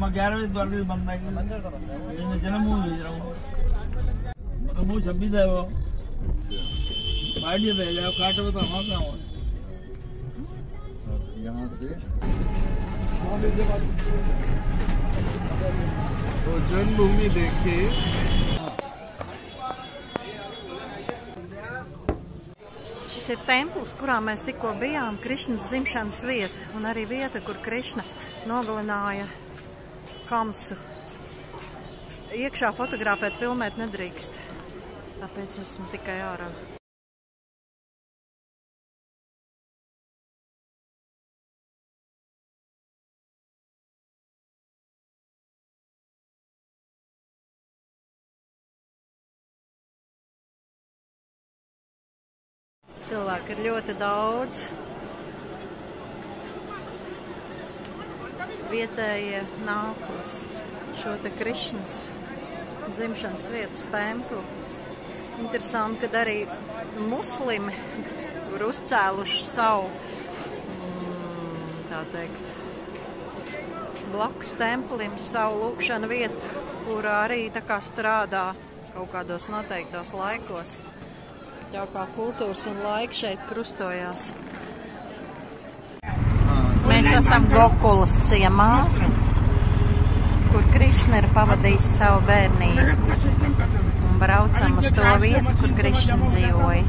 मैं 11 बजे द्वार बंद है जन्म मुँह 26 है वो दे जाओ काट बता वहाँ कहाँ हो यहाँ से तो जन्मभूमि देखे Šis ir templis, kurā mēs tikko bijām, Krišnas dzimšanas vieta, un arī vieta, kur Krišna nogalināja Kamsu. Iekšā fotografēt, filmēt nedrīkst, tāpēc esmu tikai ārā. Cilvēku ir ļoti daudz. Vietējie nāk uz šo te Krišnas dzimšanas vietas templi. Interesanti, kad arī muslimi ir uzcēluši savu, tā teikt, blakus templim, savu lūkšanu vietu, kurā arī tā kā strādā kaut kādos noteiktos laikos. Jau kā kultūras un laika šeit krustojās. Mēs esam Gokulas ciemā, kur Krišna ir pavadījis savu bērnību. Un braucam uz to vietu, kur Krišna dzīvoja.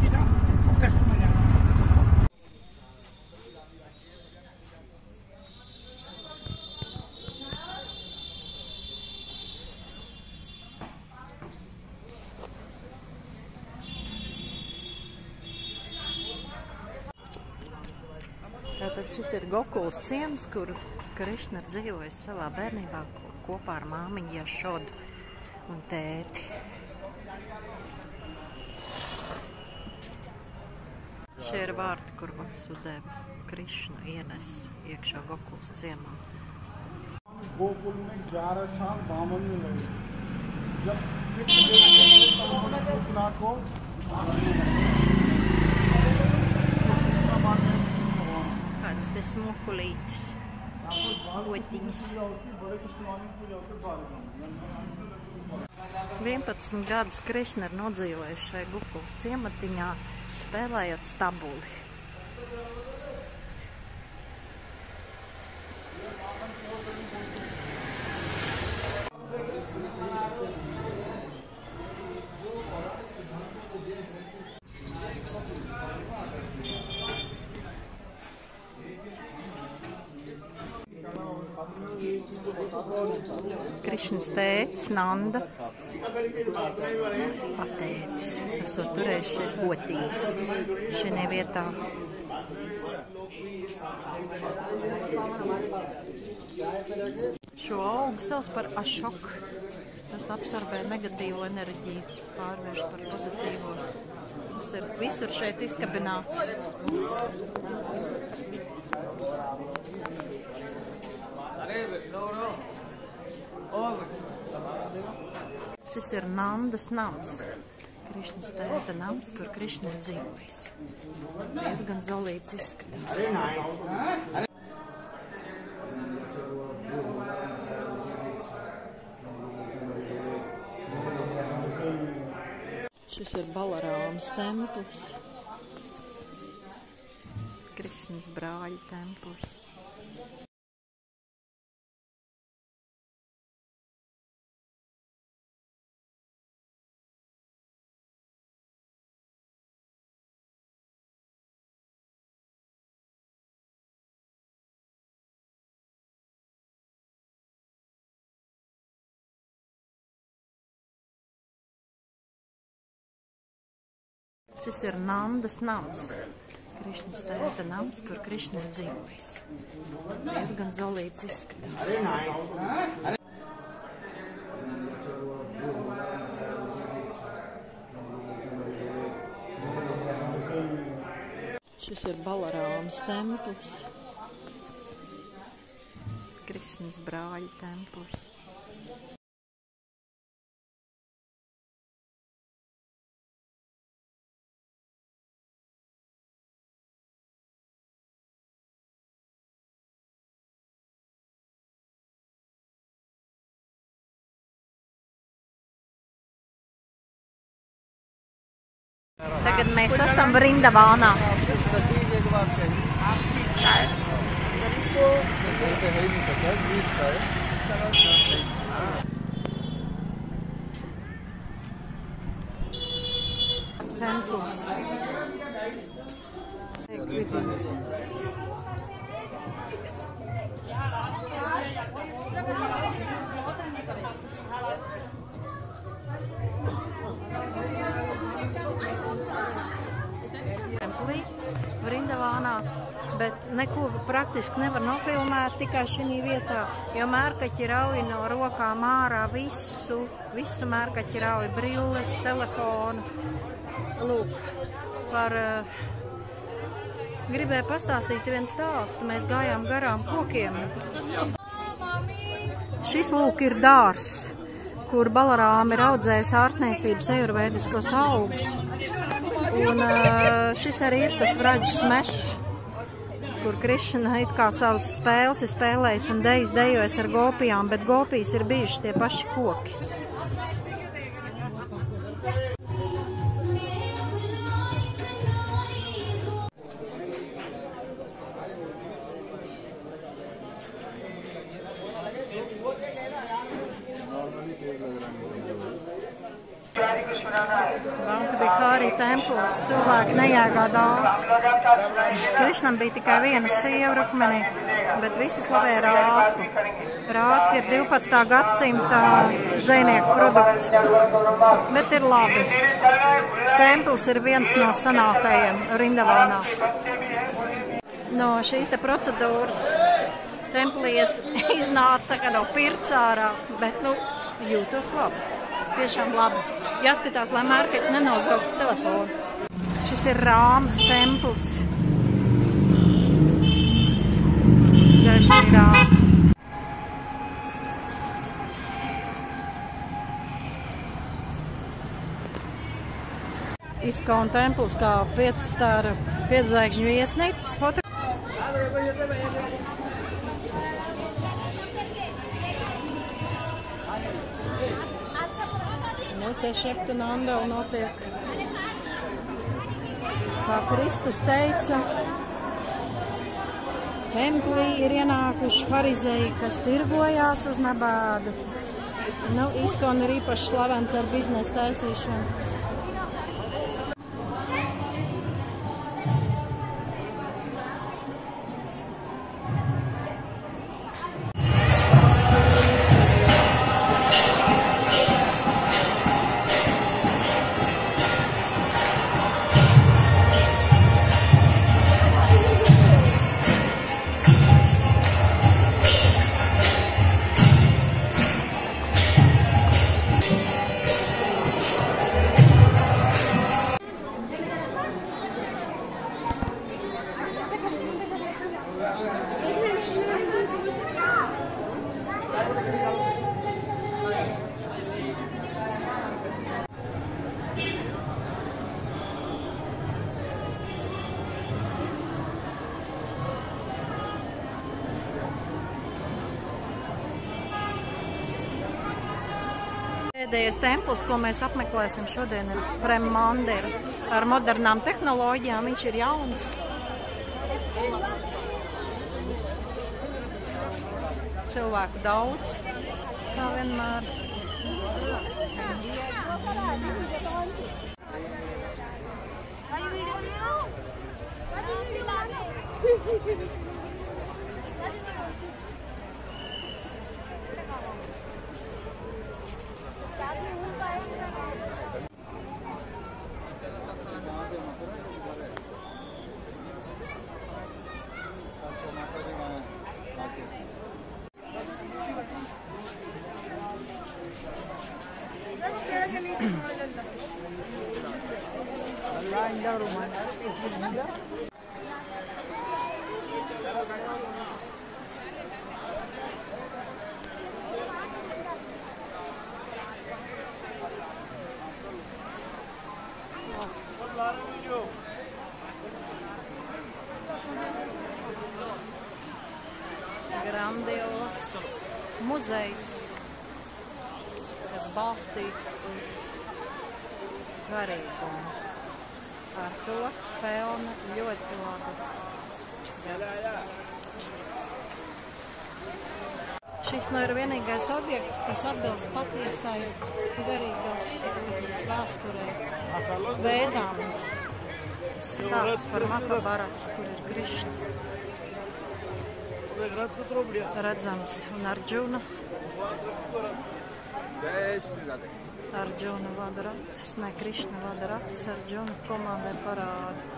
Tātad šis ir Gokulas ciems, kur Krišna ir dzīvojis savā bērnībā kopā ar māmiņu Jašodu un tēti. Šie ir vārti, kur Vasudeva Krišnu ienes iekšā Gokulas ciemā. Gokul में 11 साल बामन में रहे जब को Kāds te smukulītis, gotiņas. 11 gadus Krišna ir nodzīvojuši šai Gokulas ciematiņā, spēlējot stabuli. Krišnas tētis, Nanda, patētis, esot turējis šeit gotiņas šajā vietā. Šo augu sauc par ašoku. Tas absorbē negatīvo enerģiju, pārvērš par pozitīvo. Tas ir visur šeit izkabināts. Šis ir Nandas nams, Krišnas tēta nams, kur Krišna ir dzīvojis. Diezgan zolīts izskatās. Šis ir Balarāmas templis, Krišnas brāļa templis. Šis ir Nandas nams, Krišnas tēta nams, kur Krišna ir dzīvojis. Diezgan zolīts izskatās. Šis ir Balarāmas templis, Krišnas brāļa templis. Tagad mēs esam Vrindavānā. Templis. Templī Vrindavānā, bet neko praktiski nevar nofilmēt tikai šī vietā, jo mērkaķi rauj no rokām ārā visu mērkaķi rauj, brilles, telefonu. Lūk, gribēju pastāstīt vienu stāstu, mēs gājām garām kokiem. Šis lūk ir dārs, kur Balarāma ir audzējis ārstniecības ajurvēdiskos augus. Un šis arī ir tas vraģis mešs, kur Krišna it kā savas spēles ir spēlējis un dejas dejojas ar gopijām, bet gopijas ir bijuši tie paši koki. Banka Bihārī templis, cilvēki nejēgā daudz. Krišnam bija tikai viena sieva rukmenī, bet visi slavēja Rādhu. Rādha ir 12. gadsimta dzejnieku produkts, bet ir labi. Templis ir viens no senākajiem Vrindavānā. No šīs te procedūras templī es iznācu tā kā no pirts ārā, bet jūtos labi. Tiešām labi. Jāskatās, lai mērkaķi nenozaugtu telefonu. Šis ir Rāmas templis. Džai Rāma. Iskona templis kā 5 zvaigžņu viesnīcas. Te Šeptananda notiek. Kā Kristus teica, templī ir ienākuši farizeji, kas tirgojās uz nabādu. Iskona ir īpaši slavens ar biznesa taisīšanu. Pēdējais templis, ko mēs apmeklēsim šodien, ir Prem Mandira. Ar modernām tehnoloģijām viņš ir jauns. Cilvēku daudz, kā vienmēr. Grandios muzejs, kas balstīts uz garīgumu. Ar to pelna ļoti labi. Šis ir vienīgais objekts, kas atbilst patiesai garīgās reliģijas vēsturē Vēdām. Tas stāsts par Mahabharatu, kur ir Krišna redzams un Arjuna. Arjuna vada ratus, ne Krišna vada ratus, Arjuna komandē parādu.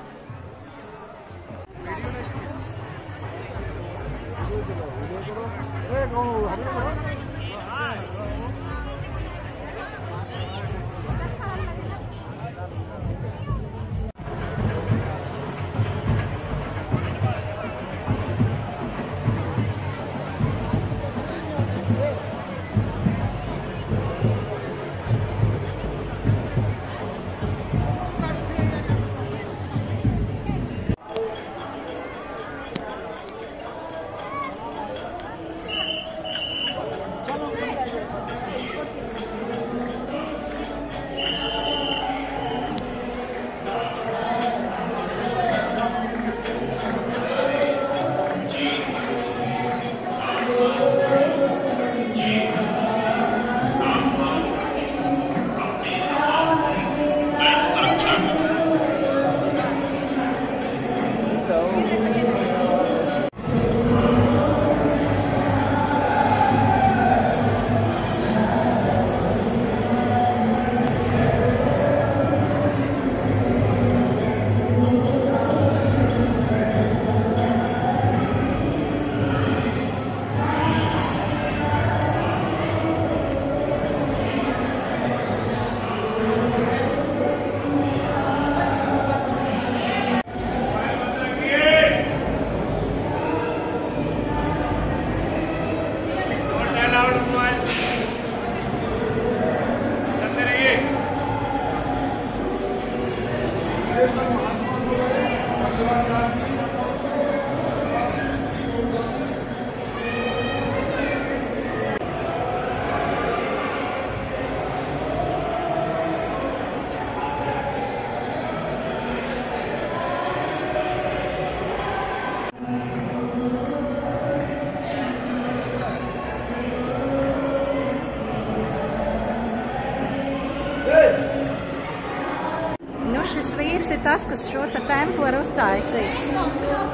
Šis vīrs ir tas, kas šo te templi ir uztaisījis.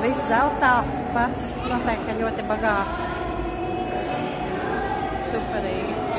Viss zeltā pats, noteikti ļoti bagāts. Superīgi.